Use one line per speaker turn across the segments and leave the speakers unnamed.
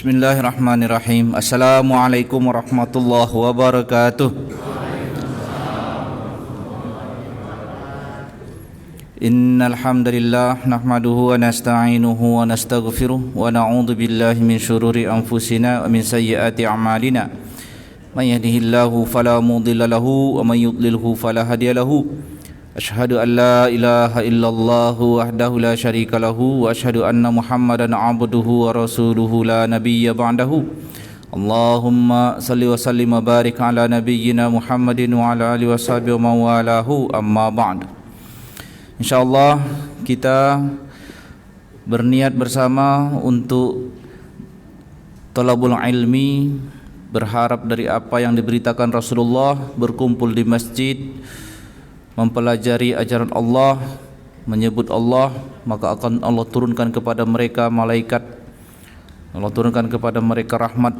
Bismillahirrahmanirrahim. Assalamualaikum warahmatullahi wabarakatuh. Innal hamdalillah nahmaduhu wa nasta'inuhu wa nastaghfiruh wa na'udzu billahi min shururi anfusina wa min sayyiati a'malina. May yahdihillahu fala mudilla lahu wa may yudlilhu fala hadiya lahu. Asyhadu an la ilaha illallah wahdahu la syarika lahu wa asyhadu anna Muhammadan abduhu wa rasuluhu la nabiyya ba'dahu. Allahumma salli wa sallim wa barik ala nabiyyina Muhammadin wa ala alihi washabihi wa mawalahu amma ba'd. Insyaallah kita berniat bersama untuk talabul ilmi, berharap dari apa yang diberitakan Rasulullah, berkumpul di masjid, mempelajari ajaran Allah, menyebut Allah, maka akan Allah turunkan kepada mereka malaikat, Allah turunkan kepada mereka rahmat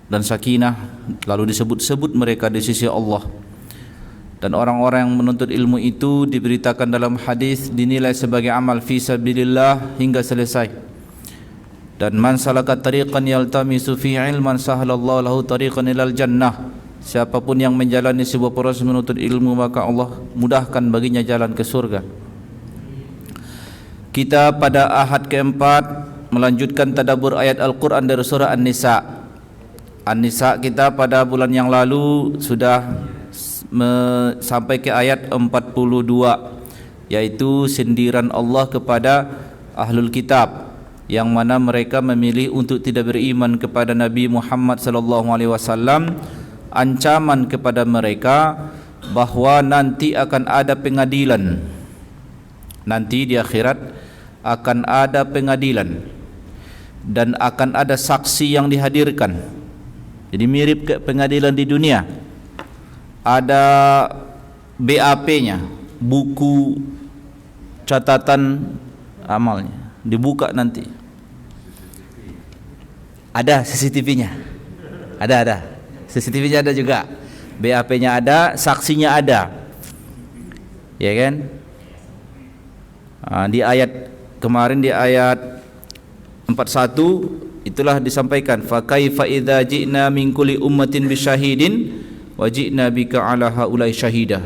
dan sakinah, lalu disebut-sebut mereka di sisi Allah. Dan orang-orang yang menuntut ilmu itu diberitakan dalam hadis dinilai sebagai amal fi sabilillah hingga selesai. Dan man salaka tariqan yaltamisu fi ilman sahalallahu lahu tariqan ilal jannah. Siapapun yang menjalani sebuah proses menuntut ilmu, maka Allah mudahkan baginya jalan ke surga. Kita pada ahad keempat melanjutkan tadabbur ayat Al-Quran dari surah An-Nisa. An-Nisa kita pada bulan yang lalu sudah sampai ke ayat 42, yaitu sindiran Allah kepada ahlul kitab, yang mana mereka memilih untuk tidak beriman kepada Nabi Muhammad SAW. Ancaman kepada mereka bahwa nanti akan ada pengadilan, nanti di akhirat akan ada pengadilan dan akan ada saksi yang dihadirkan. Jadi mirip ke pengadilan di dunia, ada BAP-nya, buku catatan amalnya dibuka, nanti ada CCTV-nya, ada CCTV-nya, ada juga BAP-nya, ada saksinya, ada, ya kan? Di ayat kemarin, di ayat 41 itulah disampaikan, fa kaifa idza ji'na min kulli ummatin bisyahidin wa ji'na bika ala haula'i syahida.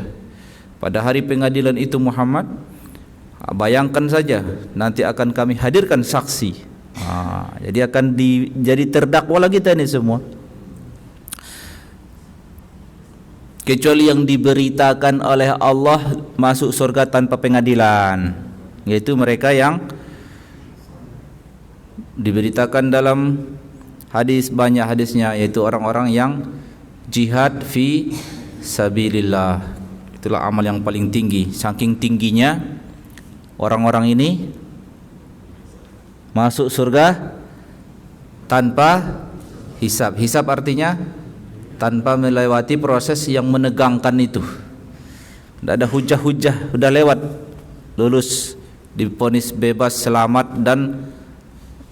Pada hari pengadilan itu Muhammad, bayangkan saja nanti akan kami hadirkan saksi. Jadi akan jadi terdakwa lah kita ini semua, kecuali yang diberitakan oleh Allah masuk surga tanpa pengadilan, yaitu mereka yang diberitakan dalam hadis, banyak hadisnya, yaitu orang-orang yang jihad fi sabilillah. Itulah amal yang paling tinggi. Saking tingginya orang-orang ini masuk surga tanpa hisab. Hisab artinya tanpa melewati proses yang menegangkan itu. Tidak ada hujah-hujah, sudah lewat, lulus, divonis bebas, selamat, dan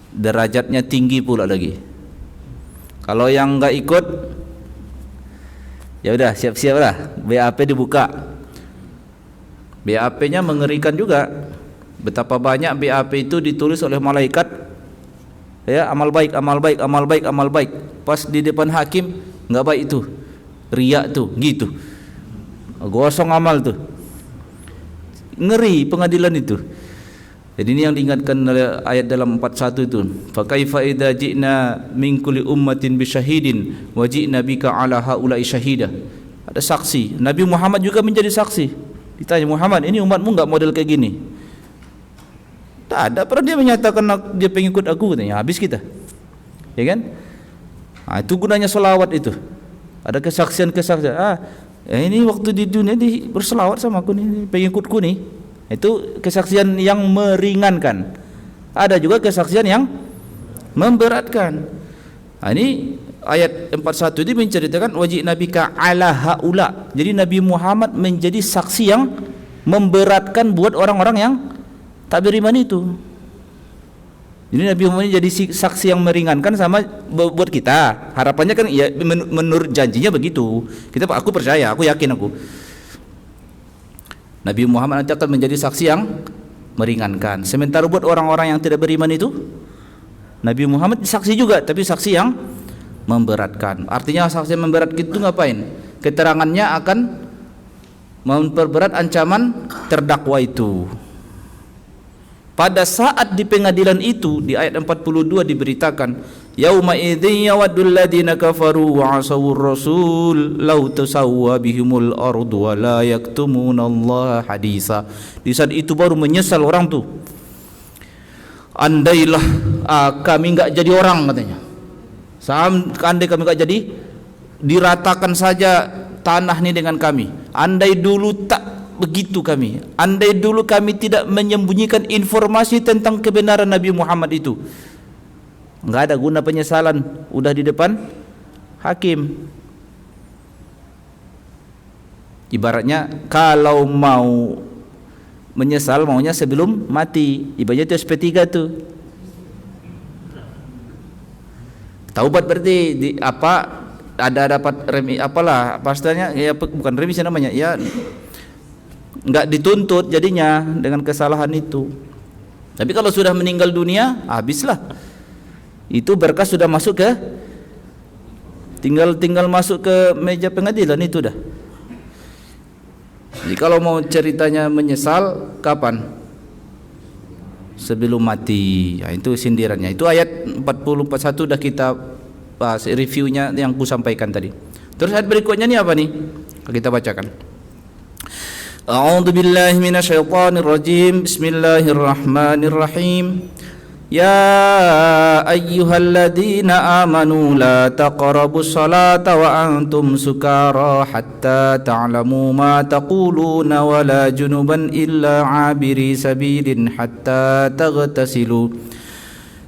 derajatnya tinggi pula lagi. Kalau yang enggak ikut, ya udah siap-siap lah, BAP dibuka. BAP-nya mengerikan juga. Betapa banyak BAP itu ditulis oleh malaikat, ya, amal baik, amal baik, amal baik, amal baik. Pas di depan hakim, enggak baik itu, riak tuh, gitu, gosong amal tuh, ngeri pengadilan itu. Jadi ini yang diingatkan oleh ayat dalam 41 itu, fa kaifa idza ji'na min kulli ummatin bisyahidin wa ji'na bika ala haula'i syahida. Ada saksi. Nabi Muhammad juga menjadi saksi. Ditanya, Muhammad, ini umatmu enggak model kayak gini? Tak ada pernah dia menyatakan dia pengikut aku, katanya. Habis kita, ya kan? Itu gunanya selawat itu. Ada kesaksian-kesaksian. Ini waktu di dunia di berselawat sama aku nih, pengikutku nih. Itu kesaksian yang meringankan. Ada juga kesaksian yang memberatkan. Ini ayat 41 ini menceritakan wajib nabika ala haula. Jadi Nabi Muhammad menjadi saksi yang memberatkan buat orang-orang yang tak beriman itu. Jadi Nabi Muhammad jadi saksi yang meringankan sama buat kita. Harapannya kan ya menurut janjinya begitu. Aku percaya, aku yakin aku. Nabi Muhammad nanti akan menjadi saksi yang meringankan. Sementara buat orang-orang yang tidak beriman itu, Nabi Muhammad saksi juga, tapi saksi yang memberatkan. Artinya saksi yang memberatkan itu ngapain? Keterangannya akan memperberat ancaman terdakwa itu. Pada saat di pengadilan itu di ayat 42 diberitakan, yauma idzin yawaddul ladzina kafaru wa asawur rasul law tusawwa bihimul ardu wa la yaktumunallaha hadisa. Di saat itu baru menyesal orang tuh. Andailah kami enggak jadi orang, katanya. Andai kami enggak jadi, diratakan saja tanah ini dengan kami. Andai dulu tak begitu kami, andai dulu kami tidak menyembunyikan informasi tentang kebenaran Nabi Muhammad itu. Enggak ada guna penyesalan, udah di depan hakim. Ibaratnya kalau mau menyesal maunya sebelum mati. Ibaratnya itu SP3 tuh. Taubat berarti ada dapat remi apalah pastinya ya, bukan remisi namanya ya, enggak dituntut jadinya dengan kesalahan itu. Tapi kalau sudah meninggal dunia, habislah. Itu berkas sudah masuk ke tinggal masuk ke meja pengadilan itu dah. Jadi kalau mau ceritanya menyesal kapan? Sebelum mati. Ya, itu sindirannya. Itu ayat 40-41 dah kita bahas reviewnya yang ku sampaikan tadi. Terus ayat berikutnya ni apa nih? Kita bacakan. A'udzu billahi minasyaitonir rajim. Bismillahirrahmanirrahim. Ya ayyuhalladzina amanu la taqrabus salata wa antum sukara hatta ta'lamu ma taquluna wa la junuban illa 'abiri sabilin hatta taghtasilu.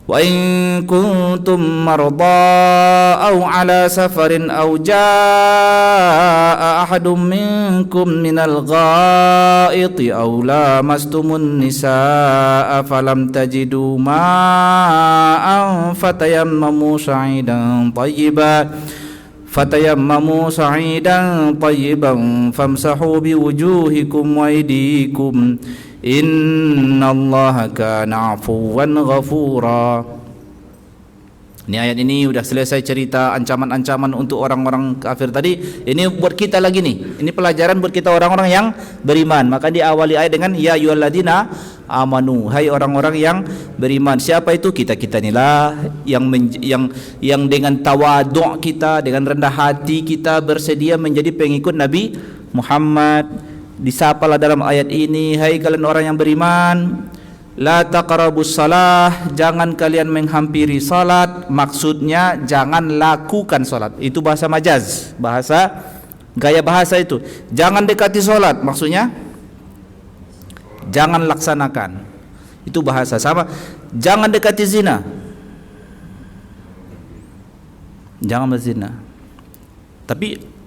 وإن كنتم مرضى أو على سفر أو جاء أحد منكم من الغائط أو لامستم النساء فلم تجدوا ماء فتيمموا صعيدا طيبا فامسحوا بوجوهكم وأيديكم innallaha kana afuwan ghafura. Ini ayat ini sudah selesai cerita ancaman-ancaman untuk orang-orang kafir tadi. Ini buat kita lagi nih. Ini pelajaran buat kita orang-orang yang beriman. Maka diawali ayat dengan ya ayyuhalladzina amanu. Hai orang-orang yang beriman. Siapa itu? Kita inilah yang dengan tawadhu' kita, dengan rendah hati kita bersedia menjadi pengikut Nabi Muhammad. Disapalah dalam ayat ini, hai kalian orang yang beriman, la taqrabus salah, jangan kalian menghampiri salat. Maksudnya jangan lakukan salat. Itu bahasa majaz, gaya bahasa itu. Jangan dekati salat, maksudnya jangan laksanakan. Itu bahasa sama. Jangan dekati zina, jangan berzina. Tapi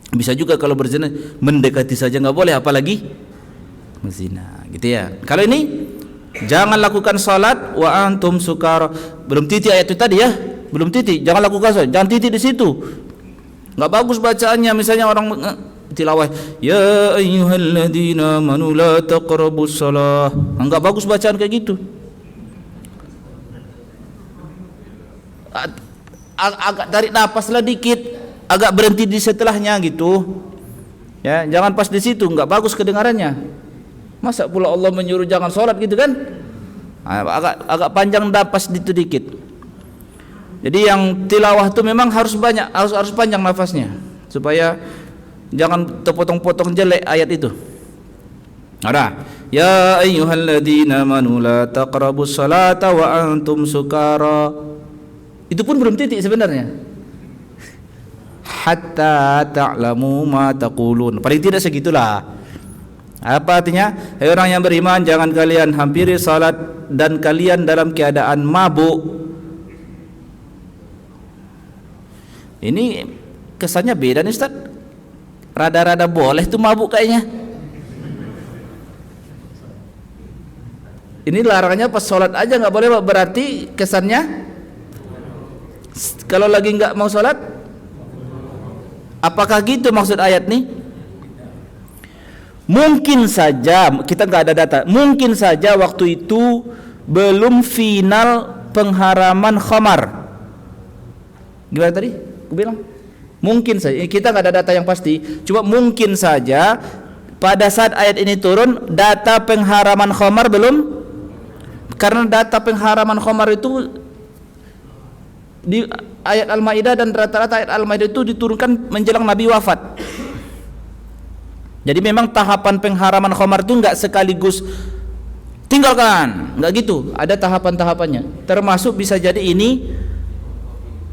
bisa juga kalau berzina mendekati saja nggak boleh, apalagi berzina, gitu ya. Kalau ini jangan lakukan salat wa antum sukara. Belum titik ayat itu tadi ya, belum titik. Jangan lakukan salat, jangan titik di situ. Nggak bagus bacaannya. Misalnya orang tilawah ya ayyuhalladzina amanu la taqrabus shalah, nggak bagus bacaan kayak gitu. Agak tarik napaslah dikit, agak berhenti di setelahnya gitu. Ya, jangan pas di situ, enggak bagus kedengarannya. Masa pula Allah menyuruh jangan sholat gitu kan? Agak panjang napas itu dikit. Jadi yang tilawah itu memang harus banyak, harus panjang nafasnya supaya jangan terpotong-potong jelek ayat itu. Ada ya ayyuhalladzina amanu la taqrabus salata wa antum sukara. Itu pun belum titik sebenarnya. Hatta ta'lamu ma taqulun. Paling tidak segitulah. Apa artinya? Hai orang yang beriman, jangan kalian hampiri salat dan kalian dalam keadaan mabuk. Ini kesannya beda nih Ustaz. Rada-rada boleh tuh mabuk kayaknya. Ini larangannya pas salat aja nggak boleh, berarti kesannya kalau lagi nggak mau salat. Apakah gitu maksud ayat nih? Mungkin saja, kita nggak ada data. Mungkin saja waktu itu belum final pengharaman khamar. Gimana tadi? Aku bilang mungkin saja, kita nggak ada data yang pasti, cuma mungkin saja pada saat ayat ini turun data pengharaman khamar belum, karena data pengharaman khamar itu di ayat Al-Maidah, dan rata-rata ayat Al-Maidah itu diturunkan menjelang Nabi wafat. Jadi memang tahapan pengharaman khamar itu nggak sekaligus tinggalkan, nggak gitu, ada tahapan-tahapannya. Termasuk bisa jadi ini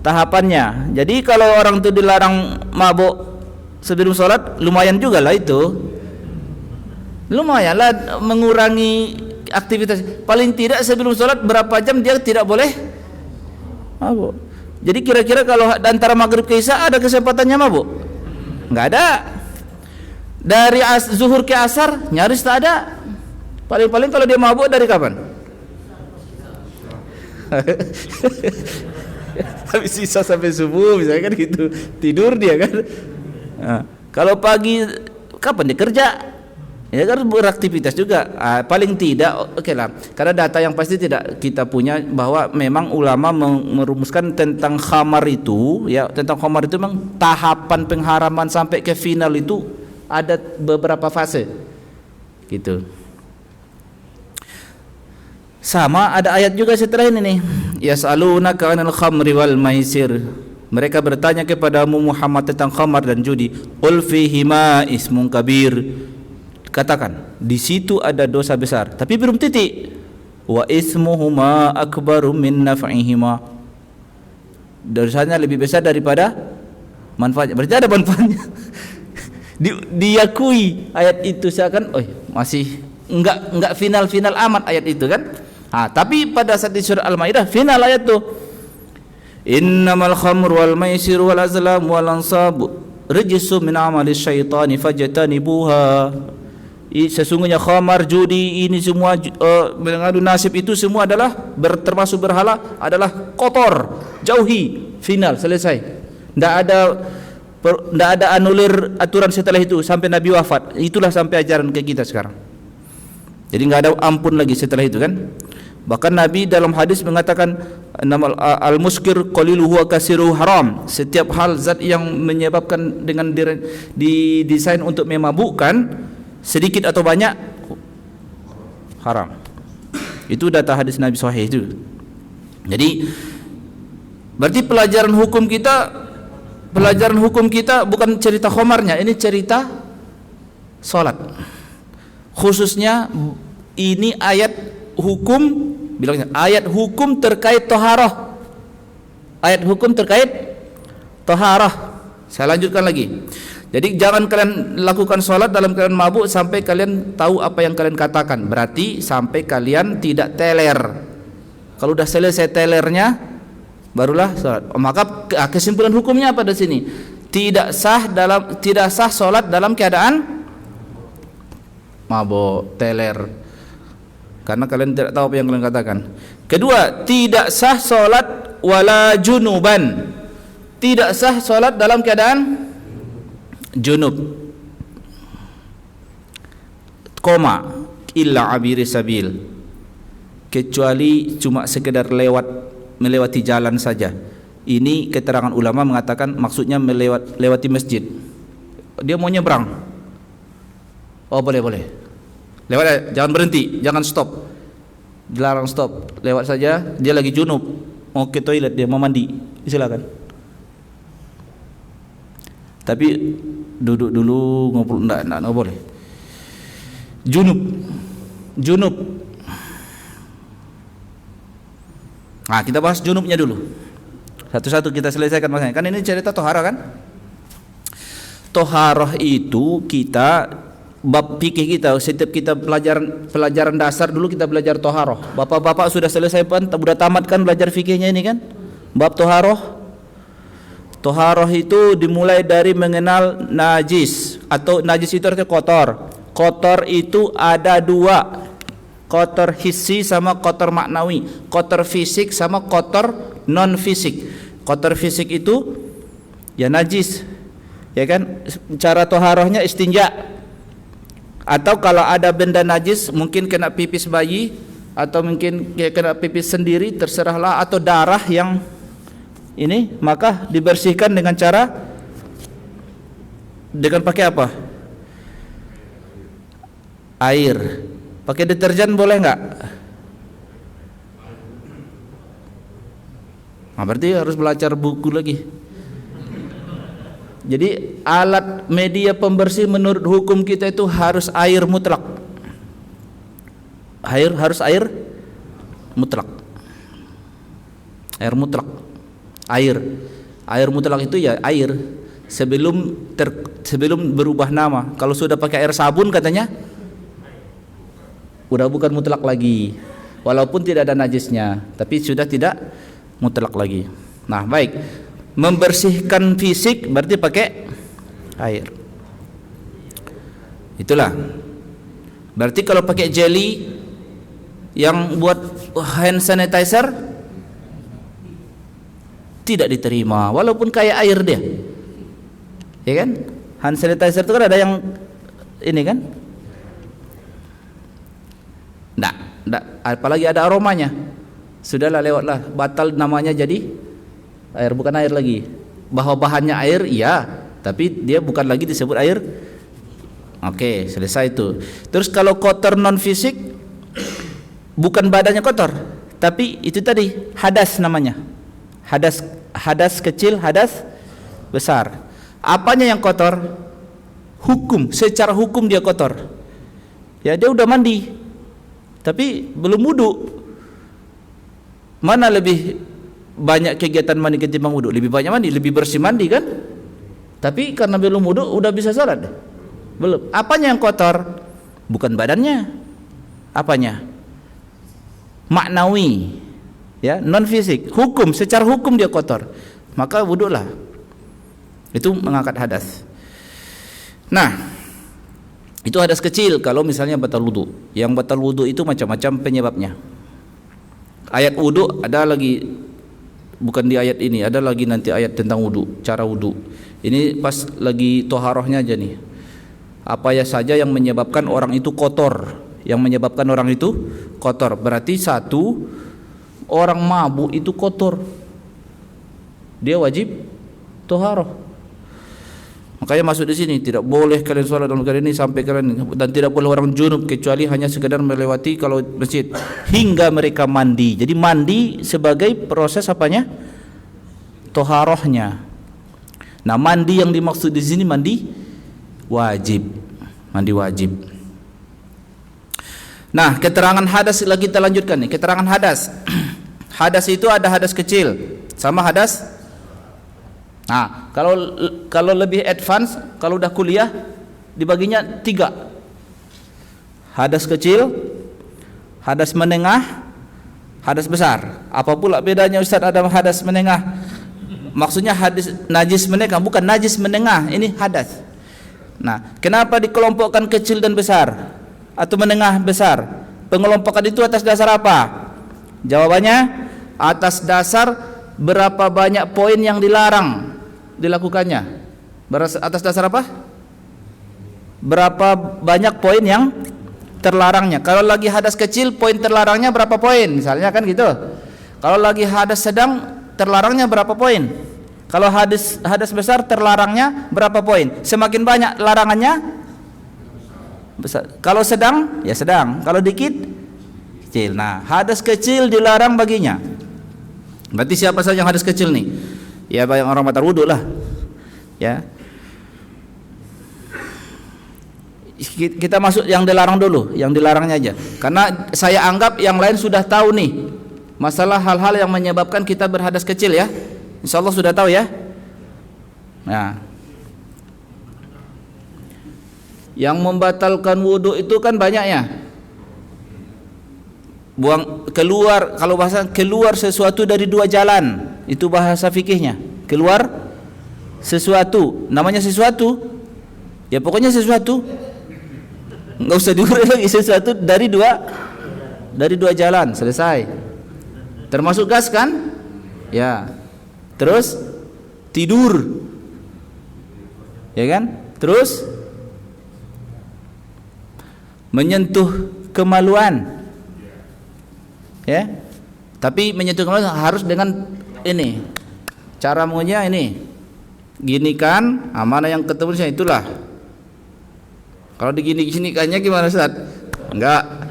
tahapannya. Jadi kalau orang itu dilarang mabuk sebelum sholat, lumayan juga lah itu, lumayan lah mengurangi aktivitas. Paling tidak sebelum sholat berapa jam dia tidak boleh mabuk. Jadi kira-kira kalau antara maghrib ke isya ada kesempatannya mabuk? Nggak ada. Dari zuhur ke asar nyaris tak ada. Paling-paling kalau dia mabuk dari kapan? Habis sisa sampai subuh misalnya kan gitu, tidur dia kan. Nah, kalau pagi kapan dia kerja? Ya kan beraktivitas juga. Paling tidak oke lah, karena data yang pasti tidak kita punya, bahwa memang ulama merumuskan tentang khamar itu, ya, tentang khamar itu memang tahapan pengharaman sampai ke final itu ada beberapa fase gitu. Sama ada ayat juga setelah ini nih, yas'alunaka 'anil khamri wal maisir. Mereka bertanya kepadamu Muhammad tentang khamar dan judi. Qul fihima ismun kabir. Katakan, di situ ada dosa besar, tapi belum titik. Wa ismuhuma akbaru min naf'ihima. Dosanya lebih besar daripada manfaatnya. Berarti ada manfaatnya. Diakui ayat itu seakan masih enggak final amat ayat itu kan. Tapi pada saat di surah Al-Maidah final ayat tuh. Innamal khamru wal maisir wal azlam wal ansab rijsum min amali syaitani fajtanibuha. Sesungguhnya khamar, judi, ini semua mengadu nasib, itu semua adalah termasuk berhala, adalah kotor, jauhi, final, selesai. Tidak ada anulir aturan setelah itu sampai Nabi wafat. Itulah sampai ajaran ke kita sekarang. Jadi nggak ada ampun lagi setelah itu kan. Bahkan Nabi dalam hadis mengatakan al-muskir qaliluhu wa kasiruhu haram. Setiap hal zat yang menyebabkan dengan didesain untuk memabukkan, sedikit atau banyak, haram. Itu data hadis Nabi sahih itu. Jadi berarti pelajaran hukum kita bukan cerita khomarnya, ini cerita salat. Khususnya ini ayat hukum, bilangnya ayat hukum terkait toharoh. Ayat hukum terkait toharoh. Saya lanjutkan lagi. Jadi jangan kalian lakukan sholat dalam keadaan mabuk sampai kalian tahu apa yang kalian katakan. Berarti sampai kalian tidak teler. Kalau udah selesai telernya, barulah sholat. Maka kesimpulan hukumnya apa di sini? Tidak sah sholat dalam keadaan mabuk, teler. Karena kalian tidak tahu apa yang kalian katakan. Kedua, tidak sah sholat wala junuban. Tidak sah sholat dalam keadaan junub, illa abiri sabil, kecuali cuma sekedar melewati jalan saja. Ini keterangan ulama mengatakan maksudnya melewati masjid. Dia mau nyebrang, boleh lewat, jangan berhenti, jangan stop, dilarang stop, lewat saja. Dia lagi junub, mau ke toilet, dia mau mandi, silakan. Tapi duduk dulu, ngobrol, enggak boleh. Junub. Nah, kita bahas junubnya dulu. Satu-satu kita selesaikan masalahnya. Kan ini cerita toharah kan? Toharah itu kita bab fikih kita, setiap kita pelajaran dasar dulu kita belajar toharah. Bapak-bapak sudah selesai kan? Sudah tamat kan belajar fikihnya ini kan? Bab toharah. Toharoh itu dimulai dari mengenal najis, atau najis itu artinya kotor. Kotor itu ada dua, kotor hissi sama kotor maknawi, kotor fisik sama kotor non fisik. Kotor fisik itu ya najis, ya kan. Cara toharohnya istinja, atau kalau ada benda najis mungkin kena pipis bayi, atau mungkin dia kena pipis sendiri, terserahlah, atau darah yang ini, maka dibersihkan dengan cara pakai apa? Air. Pakai deterjen boleh enggak? Nah, berarti harus belajar buku lagi. Jadi alat media pembersih menurut hukum kita itu harus air mutlak. Harus air mutlak. Air mutlak. Air mutlak itu ya air sebelum berubah nama. Kalau sudah pakai air sabun katanya udah bukan mutlak lagi. Walaupun tidak ada najisnya, tapi sudah tidak mutlak lagi. Nah, baik. Membersihkan fisik berarti pakai air. Itulah. Berarti kalau pakai jelly yang buat hand sanitizer tidak diterima walaupun kayak air dia. Ya kan? Hand sanitizer itu kan ada yang ini kan? Nggak, apalagi ada aromanya. Sudahlah, lewatlah, batal namanya jadi air, bukan air lagi. Bahwa bahannya air, iya, tapi dia bukan lagi disebut air. Oke, selesai itu. Terus kalau kotor non fisik, bukan badannya kotor, tapi itu tadi hadas namanya. Hadas kecil, hadas besar. Apanya yang kotor? Hukum, secara hukum dia kotor. Ya, dia udah mandi, tapi belum wudu. Mana lebih banyak kegiatan mandi ketimbang wudu? Lebih banyak mandi, lebih bersih mandi kan? Tapi karena belum wudu udah bisa salat? Belum. Apanya yang kotor? Bukan badannya. Apanya? Maknawi. Ya, non fisik. Hukum, secara hukum dia kotor. Maka wudulah. Itu mengangkat hadas. Nah, itu hadas kecil kalau misalnya batal wudu. Yang batal wudu itu macam-macam penyebabnya. Ayat wudu ada lagi, bukan di ayat ini, ada lagi nanti ayat tentang wudu, cara wudu. Ini pas lagi toharohnya aja nih. Apa ya saja yang menyebabkan orang itu kotor? Yang menyebabkan orang itu kotor. Berarti satu, orang mabuk itu kotor. Dia wajib toharoh. Makanya masuk di sini, tidak boleh kalian sholat dalam keadaan ini sampai kalian, dan tidak boleh orang junub kecuali hanya sekedar melewati kalau masjid hingga mereka mandi. Jadi mandi sebagai proses apanya? Toharohnya. Nah, mandi yang dimaksud di sini mandi wajib. Mandi wajib. Nah, keterangan hadas lagi kita lanjutkan nih. Keterangan hadas. Hadas itu ada hadas kecil sama hadas. Nah, kalau lebih advance, kalau udah kuliah dibaginya 3. Hadas kecil, hadas menengah, hadas besar. Apa pula bedanya Ustaz ada hadas menengah? Maksudnya hadis najis menengah, bukan najis menengah, ini hadas. Nah, kenapa dikelompokkan kecil dan besar atau menengah besar? Pengelompokan itu atas dasar apa? Jawabannya atas dasar berapa banyak poin yang dilarang dilakukannya. Atas dasar apa? Berapa banyak poin yang terlarangnya. Kalau lagi hadas kecil, poin terlarangnya berapa poin? Misalnya kan gitu. Kalau lagi hadas sedang, terlarangnya berapa poin? Kalau hadas besar, terlarangnya berapa poin? Semakin banyak larangannya besar. Kalau sedang, ya sedang. Kalau dikit, kecil. Nah, hadas kecil dilarang baginya. Berarti siapa saja yang hadas kecil nih? Ya, banyak orang batal wudu lah. Ya. Kita masuk yang dilarang dulu, yang dilarangnya aja. Karena saya anggap yang lain sudah tahu nih masalah hal-hal yang menyebabkan kita berhadas kecil ya. Insyaallah sudah tahu ya. Nah, yang membatalkan wudu itu kan banyaknya. Buang keluar, kalau bahasa keluar sesuatu dari 2 jalan, itu bahasa fikihnya. Keluar sesuatu, namanya sesuatu. Ya pokoknya sesuatu. Enggak usah diurai lagi, sesuatu dari dua jalan, selesai. Termasuk gas kan? Ya. Terus tidur. Ya kan? Terus menyentuh kemaluan. Ya. Tapi menyentuh kemaluan harus dengan ini. Cara mengunya ini. Gini kan, mana yang ketemu itulah. Kalau digini-ginikannya gimana Ustaz? Enggak.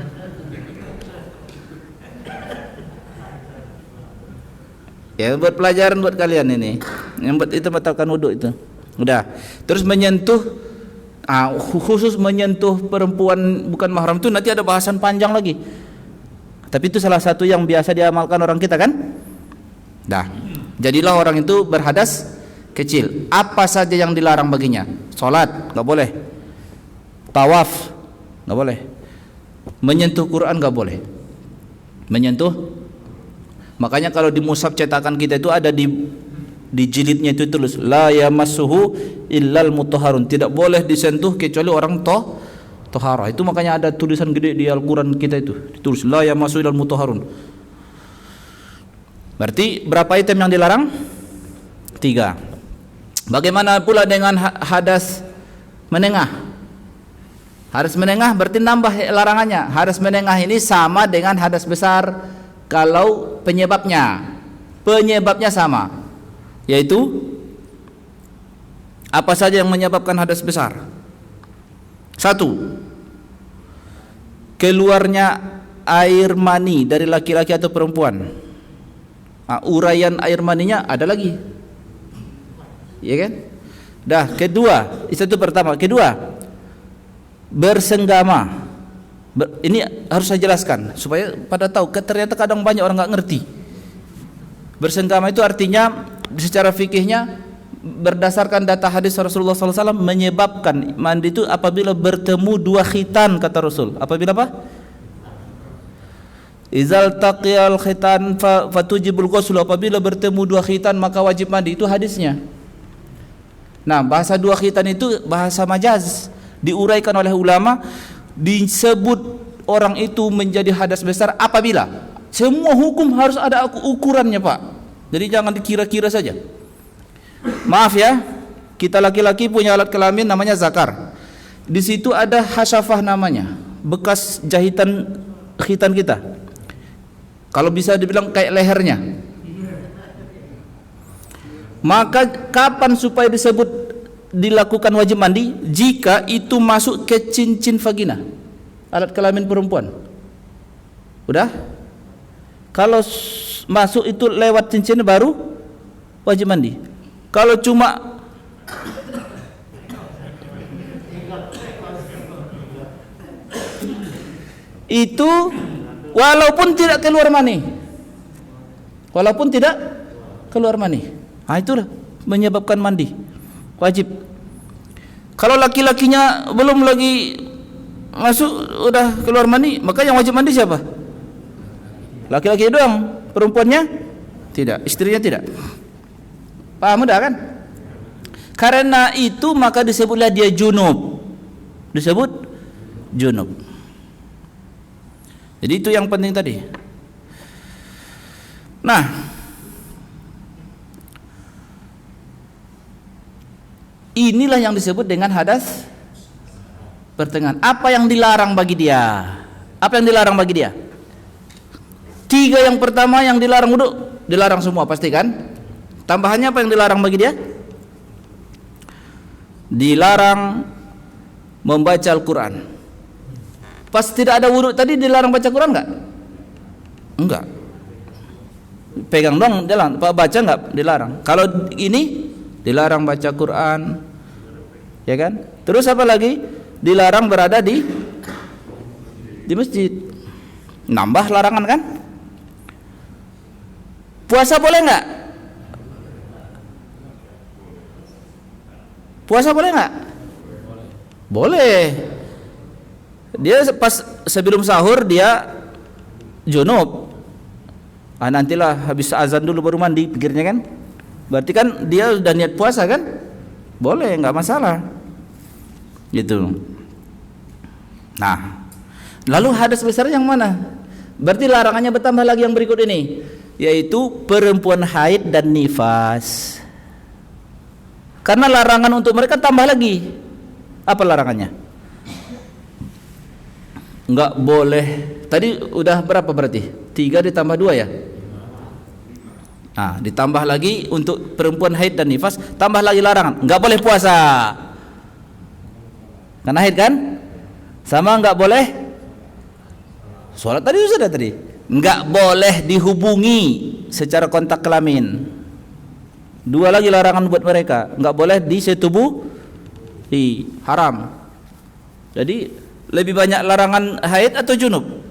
Ya buat pelajaran buat kalian ini. Yang buat itu batalkan wudu itu. Udah. Terus menyentuh khusus menyentuh perempuan bukan mahram itu nanti ada bahasan panjang lagi. Tapi itu salah satu yang biasa diamalkan orang kita kan? Dah. Jadilah orang itu berhadas kecil. Apa saja yang dilarang baginya? Salat enggak boleh. Tawaf enggak boleh. Menyentuh Quran enggak boleh. Menyentuh. Makanya kalau di mushaf cetakan kita itu ada di jilidnya itu tulis la yamassuhu illal mutahharun, tidak boleh disentuh kecuali orang toharah. Itu makanya ada tulisan gede di Al-Qur'an kita itu ditulis la yamassuhu illal mutahharun. Berarti berapa item yang dilarang? 3. Bagaimana pula dengan hadas menengah? Hadas menengah berarti nambah larangannya. Hadas menengah ini sama dengan hadas besar kalau penyebabnya sama. Yaitu apa saja yang menyebabkan hadas besar? 1. Keluarnya air mani dari laki-laki atau perempuan. Uraian air maninya ada lagi. Ya kan? Dah, kedua, itu pertama. Kedua, bersenggama. Ini harus saya jelaskan supaya pada tahu. Ternyata kadang banyak orang nggak ngerti. Bersenggama itu artinya secara fikihnya berdasarkan data hadis Rasulullah SAW menyebabkan mandi itu apabila bertemu 2 khitan, kata Rasul. Apabila apa? Izal taqiyal khitan fatujibul ghusl, apabila bertemu 2 khitan maka wajib mandi. Itu hadisnya. Nah, bahasa 2 khitan itu bahasa majaz, diuraikan oleh ulama, disebut orang itu menjadi hadas besar apabila semua hukum harus ada ukurannya, Pak. Jadi jangan dikira-kira saja. Maaf ya, kita laki-laki punya alat kelamin namanya zakar. Di situ ada hasyafah namanya, bekas jahitan khitan kita. Kalau bisa dibilang kayak lehernya. Maka kapan supaya disebut dilakukan wajib mandi? Jika itu masuk ke cincin vagina, alat kelamin perempuan. Udah? Kalau masuk itu lewat cincin baru wajib mandi. Kalau cuma itu walaupun tidak keluar mani. Walaupun tidak keluar mani. Itulah menyebabkan mandi. Wajib. Kalau laki-lakinya belum lagi masuk udah keluar mani, maka yang wajib mandi siapa? Laki-laki doang, perempuannya tidak, istrinya tidak. Paham udah kan? Karena itu maka disebutlah dia junub. Disebut junub. Jadi itu yang penting tadi. Nah, inilah yang disebut dengan hadas pertengahan. Apa yang dilarang bagi dia? Apa yang dilarang bagi dia? 3 yang pertama yang dilarang wudu, dilarang semua pasti kan? Tambahannya apa yang dilarang bagi dia? Dilarang membaca Al-Quran. Pas tidak ada wudu tadi dilarang baca Quran enggak? Enggak. Pegang dong dilarang, baca enggak? Dilarang. Kalau ini dilarang baca Quran, ya kan? Terus apa lagi? Dilarang berada di masjid. Nambah larangan kan? Puasa boleh nggak? Puasa boleh nggak? Boleh. Dia pas sebelum sahur dia junub. Nantilah habis azan dulu baru mandi, pikirnya kan? Berarti kan dia sudah niat puasa kan? Boleh, nggak masalah. Gitu. Nah, lalu hadas besar yang mana? Berarti larangannya bertambah lagi yang berikut ini, yaitu perempuan haid dan nifas. Karena larangan untuk mereka tambah lagi. Apa larangannya? Enggak boleh Tadi udah berapa berarti? 3 ditambah 2 ya? Nah, ditambah lagi untuk perempuan haid dan nifas, tambah lagi larangan, nggak boleh puasa. Karena haid kan? Sama nggak boleh sholat tadi sudah tadi. Nggak boleh dihubungi secara kontak kelamin. 2 lagi larangan buat mereka, nggak boleh disetubuhi, haram. Jadi lebih banyak larangan haid atau junub?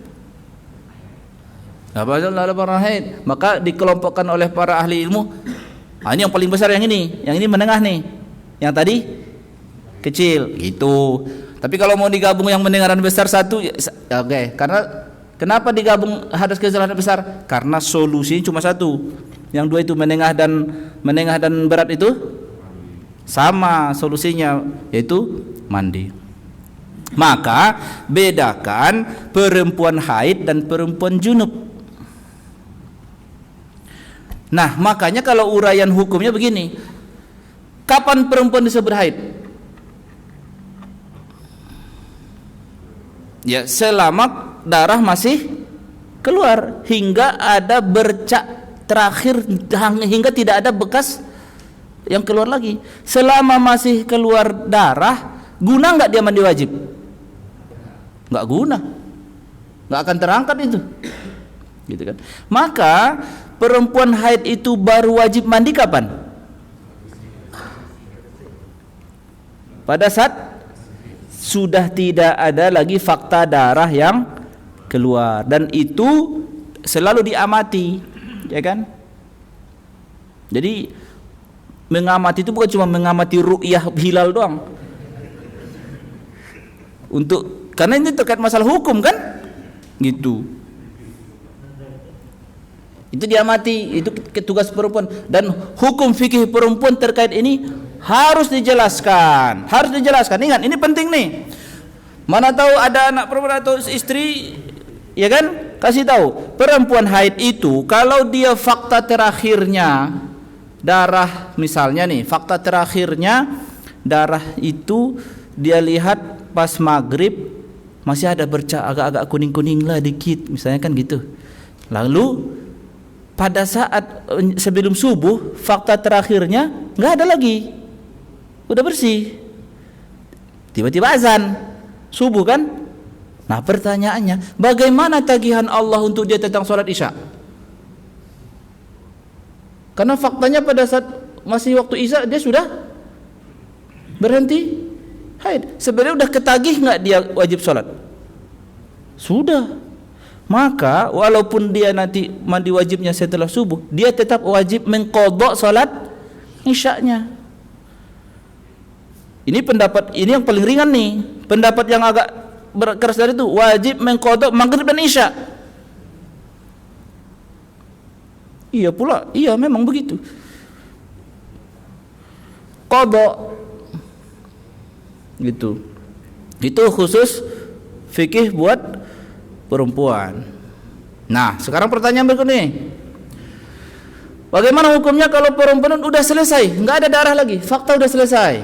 Apa larangan haid? Maka dikelompokkan oleh para ahli ilmu. Ini yang paling besar yang ini menengah nih. Yang tadi kecil gitu. Tapi kalau mau digabung yang menengah dan besar satu, ya, oke. Karena kenapa digabung hadas kecil dan besar? Karena solusinya cuma satu. Yang 2 itu menengah dan berat itu sama solusinya, yaitu mandi. Maka bedakan perempuan haid dan perempuan junub. Nah, makanya kalau uraian hukumnya begini. Kapan perempuan disebut haid? Ya, selama darah masih keluar hingga ada bercak terakhir, hingga tidak ada bekas yang keluar lagi. Selama masih keluar darah, guna nggak dia mandi wajib? Nggak guna, nggak akan terangkat itu, gitu kan? Maka perempuan haid itu baru wajib mandi kapan? Pada saat sudah tidak ada lagi fakta darah yang keluar, dan itu selalu diamati, ya kan? Jadi mengamati itu bukan cuma mengamati ru'yah hilal doang. Karena ini terkait masalah hukum kan? Gitu. Itu diamati, itu tugas perempuan, dan hukum fikih perempuan terkait ini harus dijelaskan. Ingat, ini penting nih. Mana tahu ada anak perempuan atau istri, ya kan? Kasih tahu, perempuan haid itu kalau dia fakta terakhirnya darah, misalnya nih, fakta terakhirnya darah itu dia lihat pas maghrib masih ada bercak agak-agak kuning-kuning lah dikit, misalnya kan gitu. Lalu pada saat sebelum subuh fakta terakhirnya nggak ada lagi, udah bersih, tiba-tiba azan subuh kan. Nah pertanyaannya, bagaimana tagihan Allah untuk dia tentang sholat isya? Karena faktanya pada saat masih waktu isya dia sudah berhenti haid. Sebenarnya udah ketagih nggak dia wajib sholat? Sudah. Maka walaupun dia nanti mandi wajibnya setelah subuh, dia tetap wajib mengqadha salat isya'nya. Ini pendapat ini yang paling ringan nih. Pendapat yang agak keras dari itu, wajib mengqadha maghrib dan isya'. Iya pula, iya memang begitu. Qadha gitu. Itu khusus fikih buat perempuan. Nah, sekarang pertanyaan berikutnya. Bagaimana hukumnya kalau perempuan udah selesai, nggak ada darah lagi? Fakta udah selesai.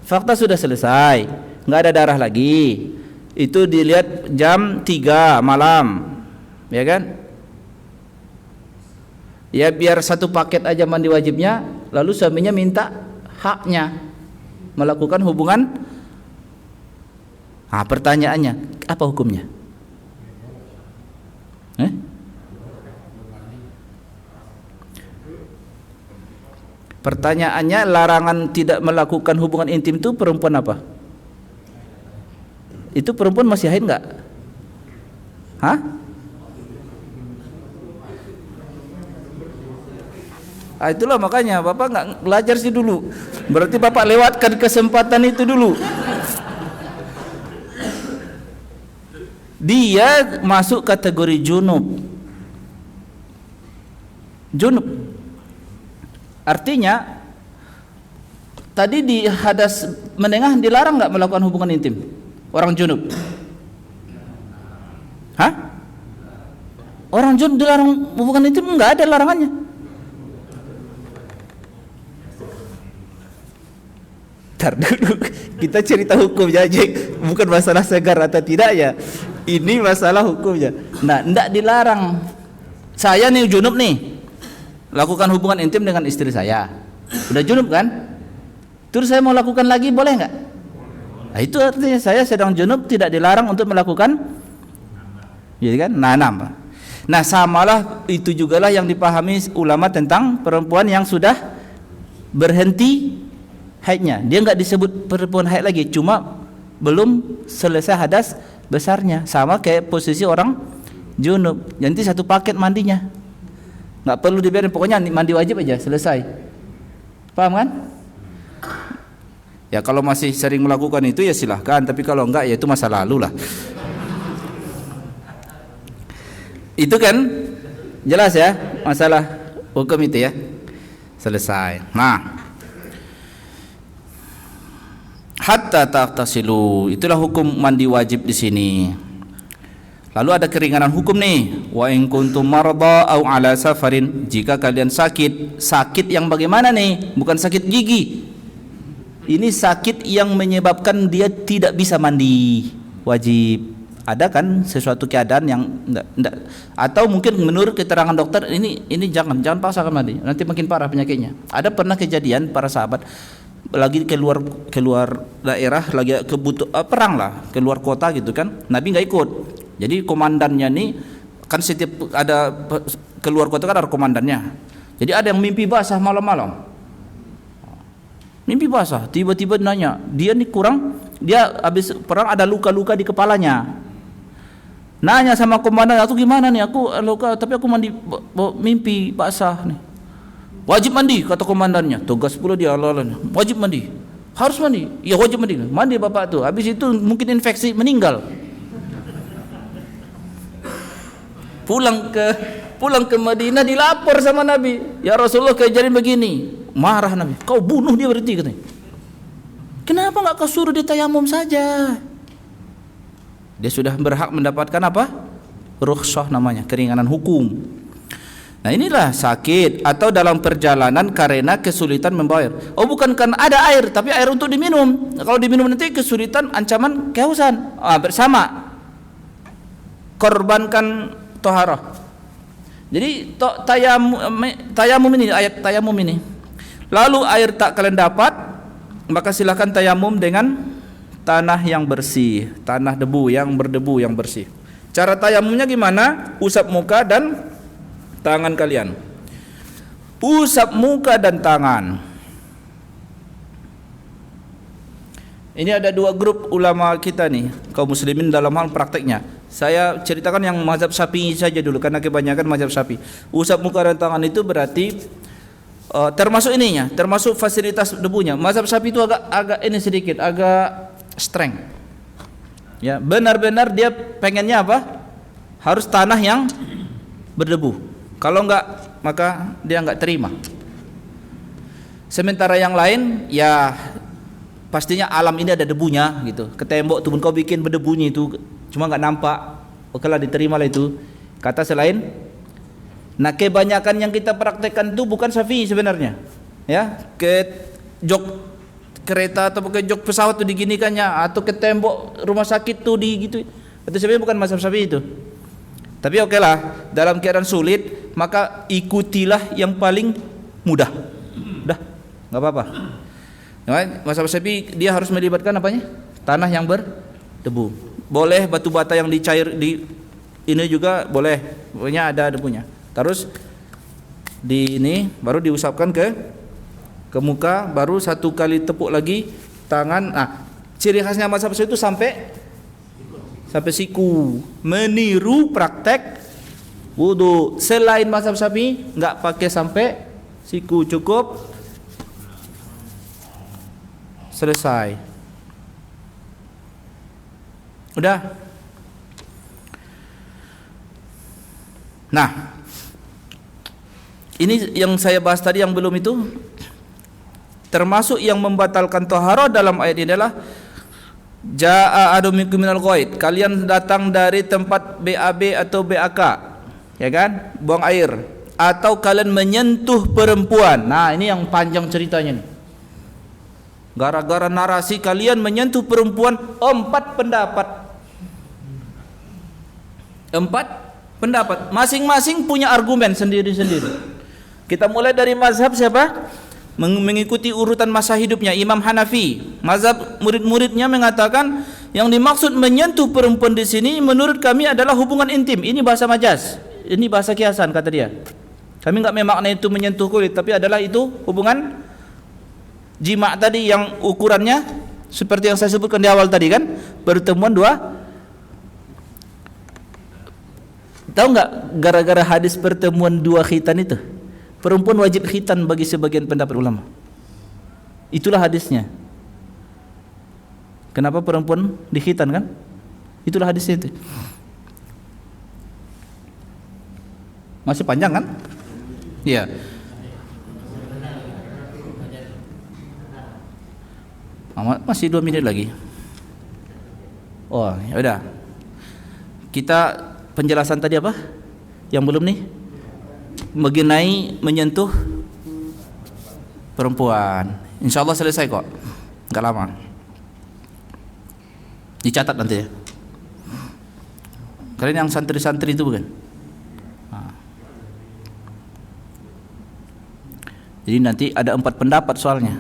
Fakta sudah selesai, nggak ada darah lagi. Itu dilihat jam 3 malam, ya kan? Ya biar satu paket aja mandi wajibnya, lalu suaminya minta haknya melakukan hubungan. Nah, pertanyaannya, apa hukumnya? Pertanyaannya, larangan tidak melakukan hubungan intim itu perempuan apa? Itu perempuan masih haid nggak? Hah? Itulah makanya Bapak nggak belajar sih dulu. Berarti Bapak lewatkan kesempatan itu dulu. Dia masuk kategori junub. Junub artinya tadi di hadas menengah dilarang nggak melakukan hubungan intim orang junub? Hah? Orang junub dilarang hubungan intim? Nggak ada larangannya. Ntar dulu kita cerita hukum aja, bukan masalah segar atau tidak ya. Ini masalah hukumnya. Nah, enggak dilarang. Saya nih junub nih, lakukan hubungan intim dengan istri saya. Udah junub kan? Terus saya mau lakukan lagi, boleh nggak? Nah, itu artinya saya sedang junub, tidak dilarang untuk melakukan, jadi kan? Nah, samalah itu jugalah yang dipahami ulama tentang perempuan yang sudah berhenti haidnya. Dia nggak disebut perempuan haid lagi, cuma belum selesai hadas besarnya. Sama kayak posisi orang junub, nanti satu paket mandinya, nggak perlu dibiarin, pokoknya mandi wajib aja, selesai. Paham kan? Ya kalau masih sering melakukan itu ya silahkan, tapi kalau enggak ya itu masa lalu lah. Itu kan jelas ya masalah hukum itu ya, selesai. Nah, hatta taghtasilu, itulah hukum mandi wajib di sini. Lalu ada keringanan hukum nih, wa in kuntum marda au ala safarin, jika kalian sakit. Sakit yang bagaimana nih? Bukan sakit gigi. Ini sakit yang menyebabkan dia tidak bisa mandi wajib. Ada kan sesuatu keadaan yang enggak, atau mungkin menurut keterangan dokter ini jangan paksakan mandi, nanti makin parah penyakitnya. Ada pernah kejadian para sahabat lagi keluar daerah, lagi perang lah, keluar kota gitu kan, Nabi nggak ikut. Jadi komandannya nih kan, setiap ada keluar kota kan ada komandannya. Jadi ada yang mimpi basah malam-malam, mimpi basah, tiba-tiba nanya, dia habis perang ada luka-luka di kepalanya. Nanya sama komandan, aku gimana nih, aku luka tapi aku mimpi basah nih. Wajib mandi, kata komandannya. Tugas pula dia, wajib mandi, harus mandi. Ya wajib mandi, mandi bapak tuh. Habis itu mungkin infeksi, meninggal. Pulang ke Madinah, dilapor sama Nabi, ya Rasulullah kejadian begini. Marah Nabi, kau bunuh dia berarti, katanya. Kenapa nggak kau suruh dia tayamum saja? Dia sudah berhak mendapatkan apa? Rukhsah namanya, keringanan hukum. Nah, inilah sakit atau dalam perjalanan karena kesulitan membawa air. Oh, bukan kan ada air, tapi air untuk diminum. Kalau diminum nanti kesulitan, ancaman kehausan. Bersama korbankan toharah. Jadi tayamum ini, ayat tayamum ini. Lalu air tak kalian dapat, maka silakan tayamum dengan tanah yang bersih, tanah debu yang berdebu yang bersih. Cara tayamumnya gimana? Usap muka dan tangan kalian. Usap muka dan tangan. Ini ada dua grup ulama kita nih, kaum muslimin dalam hal prakteknya. Saya ceritakan yang mazhab Syafi'i saja dulu, karena kebanyakan mazhab Syafi'i. Usap muka dan tangan itu berarti termasuk ininya, termasuk fasilitas debunya. Mazhab Syafi'i itu agak ini sedikit, agak strength. Ya, benar-benar dia pengennya apa? Harus tanah yang berdebu. Kalau enggak, maka dia enggak terima. Sementara yang lain, ya pastinya alam ini ada debunya gitu. Ke tembok tuh kau bikin berdebunya itu, cuma enggak nampak. Oke lah, diterima lah itu. Kata selain. Nah, kebanyakan yang kita praktekkan itu bukan Syafi'i sebenarnya. Ya, ke jok kereta atau ke jok pesawat tuh diginikannya, atau ke tembok rumah sakit tuh gitu. Itu sebenarnya bukan mazhab Syafi'i itu. Tapi oke lah, dalam keadaan sulit, maka ikutilah yang paling mudah. Udah, nggak apa-apa. Mazhab Syafi'i dia harus melibatkan apanya? Tanah yang berdebu. Boleh batu bata yang dicair di ini juga boleh, pokoknya ada debunya. Terus di ini baru diusapkan ke muka, baru satu kali tepuk lagi tangan. Nah, ciri khasnya mazhab Syafi'i itu sampai siku, meniru praktek wudu. Selain mazhab Syafi'i nggak pakai sampai siku, cukup selesai. Udah. Nah, ini yang saya bahas tadi yang belum itu, termasuk yang membatalkan taharah dalam ayat ini adalah Ja'a adumikum minal ghaid, kalian datang dari tempat BAB atau BAK, ya kan, buang air, atau kalian menyentuh perempuan. Nah, ini yang panjang ceritanya nih. Gara-gara narasi kalian menyentuh perempuan, 4 pendapat. 4 pendapat, masing-masing punya argumen sendiri-sendiri. Kita mulai dari mazhab siapa? Mengikuti urutan masa hidupnya Imam Hanafi. Mazhab murid-muridnya mengatakan yang dimaksud menyentuh perempuan di sini menurut kami adalah hubungan intim. Ini bahasa majaz, ini bahasa kiasan kata dia. Kami enggak memaknai itu menyentuh kulit, tapi adalah itu hubungan jima' tadi yang ukurannya seperti yang saya sebutkan di awal tadi kan, pertemuan dua. Tahu enggak gara-gara hadis pertemuan dua khitan itu? Perempuan wajib khitan bagi sebagian pendapat ulama. Itulah hadisnya. Kenapa perempuan dikhitan kan? Itulah hadisnya itu. Masih panjang kan? Iya. Masih 2 menit lagi. Oh, ya udah. Kita penjelasan tadi apa? Yang belum nih? Mengenai menyentuh perempuan. Insyaallah selesai kok. Enggak lama. Dicatat nanti ya. Kalian yang santri-santri itu bukan? Jadi nanti ada 4 pendapat soalnya.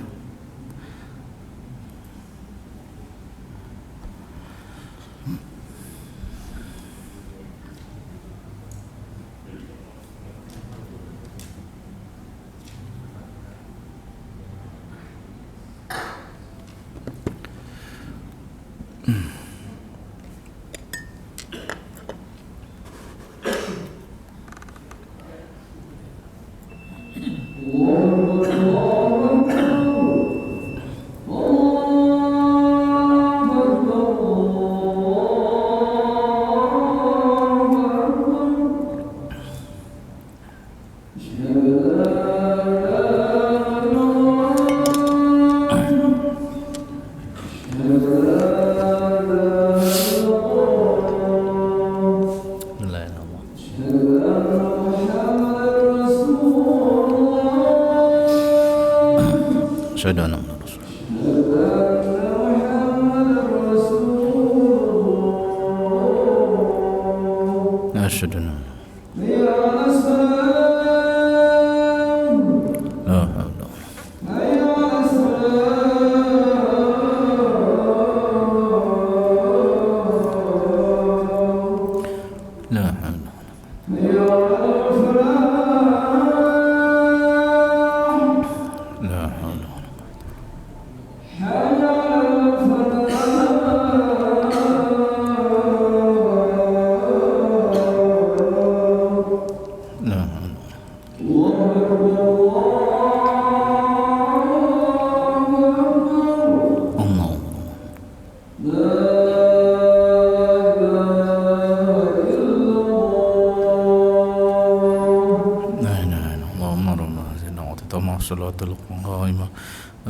Salatul qaimah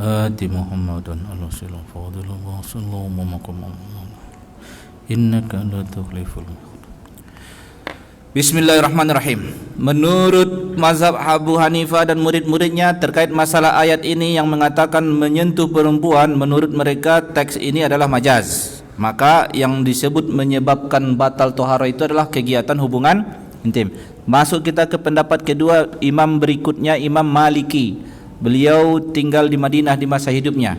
ati Muhammadan al-rasul fadil wa sallallahu innaka la tukhliful. Bismillahirrahmanirrahim. Menurut mazhab Abu Hanifah dan murid-muridnya terkait masalah ayat ini yang mengatakan menyentuh perempuan, menurut mereka teks ini adalah majaz. Maka yang disebut menyebabkan batal tohara itu adalah kegiatan hubungan intim. Masuk kita ke pendapat kedua, imam berikutnya Imam Maliki. Beliau tinggal di Madinah di masa hidupnya.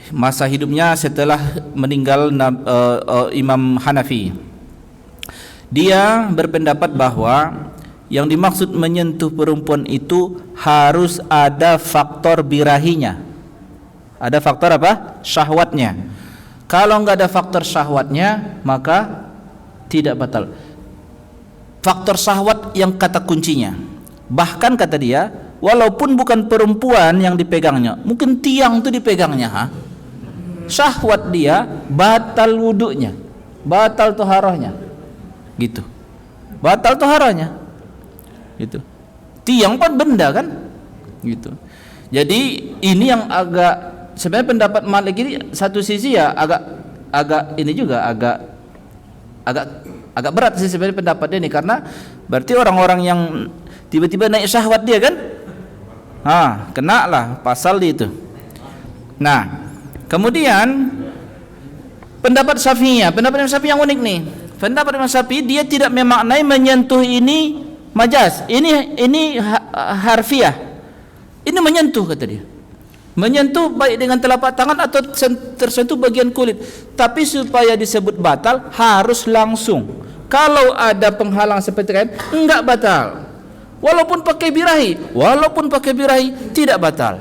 Masa hidupnya setelah meninggal Imam Hanafi. Dia berpendapat bahwa yang dimaksud menyentuh perempuan itu harus ada faktor birahinya. Ada faktor apa? Syahwatnya. Kalau enggak ada faktor syahwatnya, maka tidak batal. Faktor syahwat yang kata kuncinya. Bahkan kata dia, walaupun bukan perempuan yang dipegangnya, mungkin tiang itu dipegangnya, syahwat dia, batal wudunya, batal toharahnya, gitu. Batal toharahnya, gitu. Tiang pun benda kan, gitu. Jadi ini yang agak, sebenarnya pendapat Malik ini satu sisi ya agak ini juga agak berat sih sebenarnya pendapatnya ini, karena berarti orang-orang yang tiba-tiba naik syahwat dia kan, kena lah pasal itu. Nah, kemudian pendapat Syafi'iyah yang unik nih. pendapat Imam Syafi'i dia tidak memaknai menyentuh ini majaz. Ini harfiah. Ini menyentuh kata dia. Menyentuh baik dengan telapak tangan atau tersentuh bagian kulit. Tapi supaya disebut batal harus langsung. Kalau ada penghalang seperti kain enggak batal. Walaupun pakai birahi tidak batal.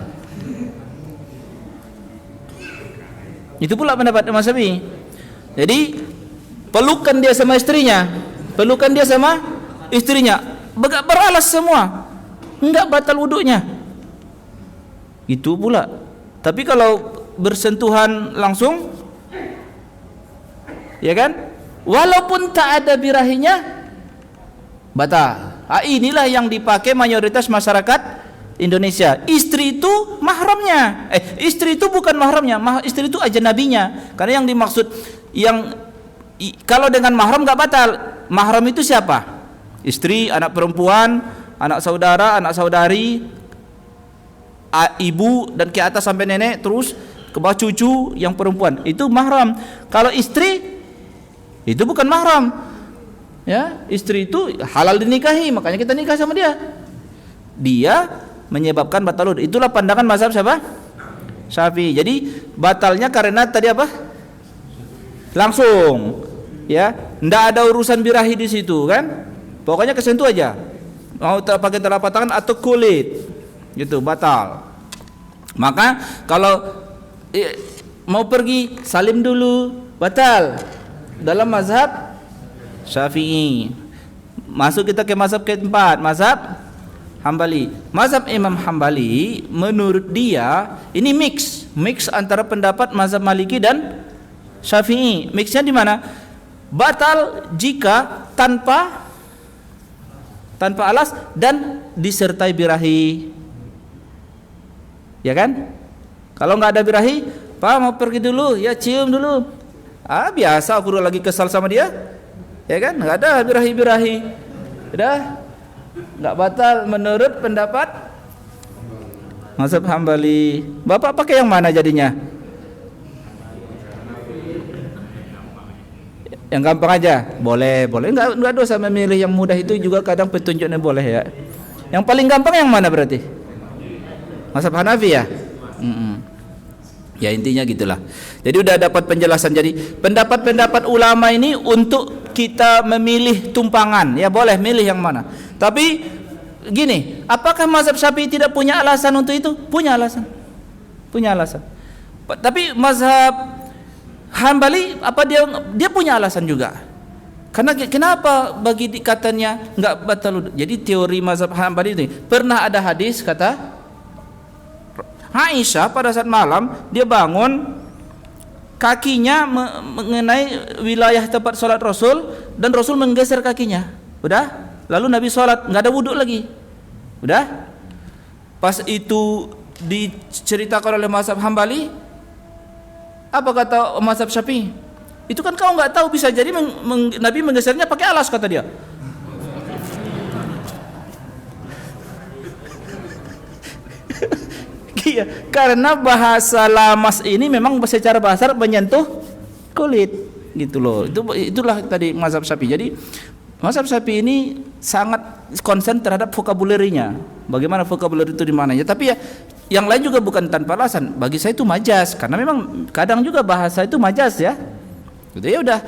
Itu pula pendapat Imam Syafi'i. Jadi pelukan dia sama istrinya, beralas semua, enggak batal wuduknya. Itu pula. Tapi kalau bersentuhan langsung, ya kan? Walaupun tak ada birahinya, batal. Inilah yang dipakai mayoritas masyarakat Indonesia. Istri itu mahramnya. Istri itu bukan mahramnya, istri itu ajnabinya. Karena yang dimaksud kalau dengan mahram enggak batal. Mahram itu siapa? Istri, anak perempuan, anak saudara, anak saudari, ibu dan ke atas sampai nenek, terus ke bawah cucu yang perempuan. Itu mahram. Kalau istri itu bukan mahram. Ya, istri itu halal dinikahi, makanya kita nikah sama dia. Dia menyebabkan batal wudhu. Itulah pandangan mazhab siapa? Syafi'i. Jadi batalnya karena tadi apa? Langsung. Ya, enggak ada urusan birahi di situ kan? Pokoknya kesentuh aja. Mau pakai telapak tangan atau kulit. Gitu, batal. Maka kalau mau pergi salim dulu, batal. Dalam mazhab Syafi'i. Masuk kita ke mazhab keempat, mazhab Hambali. Mazhab Imam Hambali menurut dia ini mix antara pendapat mazhab Maliki dan Syafi'i. Mixnya di mana? Batal jika tanpa alas dan disertai birahi. Ya kan? Kalau nggak ada birahi, Pak mau pergi dulu, ya cium dulu. Biasa aku lagi kesal sama dia. Ya kan? Nggak ada birahi-birahi. Udah enggak batal menurut pendapat mazhab Hambali. Bapak pakai yang mana jadinya? Yang gampang aja? Boleh. Enggak dosa memilih yang mudah, itu juga kadang petunjuknya boleh ya. Yang paling gampang yang mana berarti? Mazhab Hanafi ya? Ya intinya gitulah. Jadi udah dapat penjelasan. Jadi pendapat-pendapat ulama ini untuk kita memilih tumpangan. Ya boleh milih yang mana. Tapi gini, apakah mazhab Syafi'i tidak punya alasan untuk itu? Punya alasan. Tapi mazhab Hambali apa dia punya alasan juga. Karena kenapa bagi katanya enggak batal wudhu? Jadi teori mazhab Hambali ini pernah ada hadis kata Aisyah pada saat malam dia bangun, kakinya mengenai wilayah tempat sholat Rasul dan Rasul menggeser kakinya. Udah, lalu Nabi sholat nggak ada wudhu lagi. Udah, pas itu diceritakan oleh mazhab Hambali, apa kata mazhab Syafi'i? Itu kan kau nggak tahu, bisa jadi Nabi menggesernya pakai alas kata dia. Iya, karena bahasa lamas ini memang secara bahasa menyentuh kulit, gitu loh. Itulah tadi mazhab Syafi'i. Jadi mazhab Syafi'i ini sangat concern terhadap vocabulary-nya. Bagaimana vocabulary itu di mananya. Tapi ya yang lain juga bukan tanpa alasan. Bagi saya itu majaz, karena memang kadang juga bahasa itu majaz ya. Gitu ya udah.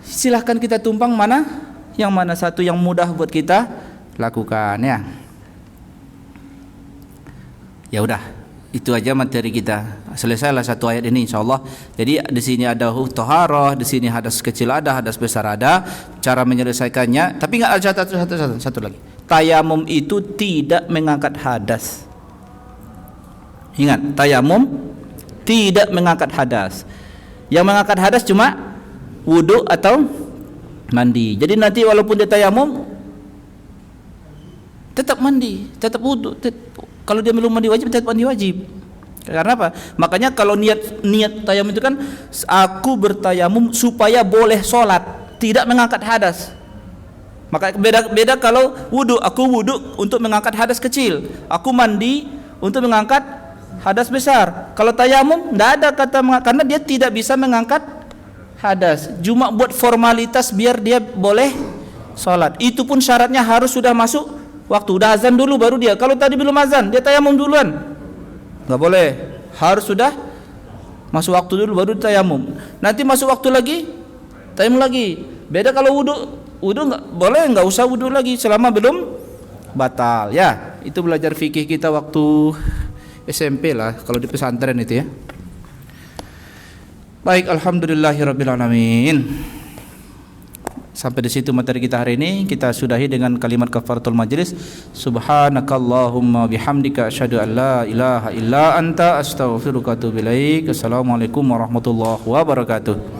Silahkan kita tumpang yang mana satu yang mudah buat kita lakukan ya. Ya udah, itu aja materi kita. Selesailah satu ayat ini insyaallah. Jadi di sini ada thaharah, di sini hadas kecil ada, hadas besar ada, cara menyelesaikannya. Tapi enggak ada satu lagi. Tayamum itu tidak mengangkat hadas. Ingat, tayamum tidak mengangkat hadas. Yang mengangkat hadas cuma wudu atau mandi. Jadi nanti walaupun dia tayamum tetap mandi, tetap wudu. Kalau dia belum mandi wajib, tetap mandi wajib. Karena apa? Makanya kalau niat tayamum itu kan aku bertayamum supaya boleh sholat, tidak mengangkat hadas. Maka beda kalau wudu, aku wudu untuk mengangkat hadas kecil, aku mandi untuk mengangkat hadas besar. Kalau tayamum tidak ada kata karena dia tidak bisa mengangkat hadas, cuma buat formalitas biar dia boleh sholat. Itu pun syaratnya harus sudah masuk waktu, udah azan dulu baru dia. Kalau tadi belum azan, dia tayamum duluan, nggak boleh. Harus sudah masuk waktu dulu baru tayamum. Nanti masuk waktu lagi, tayamum lagi. Beda kalau wudu nggak boleh, nggak usah wudu lagi selama belum batal. Ya, itu belajar fikih kita waktu SMP lah, kalau di pesantren itu ya. Baik, alhamdulillahirabbil alamin. Sampai di situ materi kita hari ini. Kita sudahi dengan kalimat kafaratul majlis. Subhanakallahumma bihamdika asyhadu an la ilaha illa anta astaghfiruka wa atubu ilaik. Assalamualaikum warahmatullahi wabarakatuh.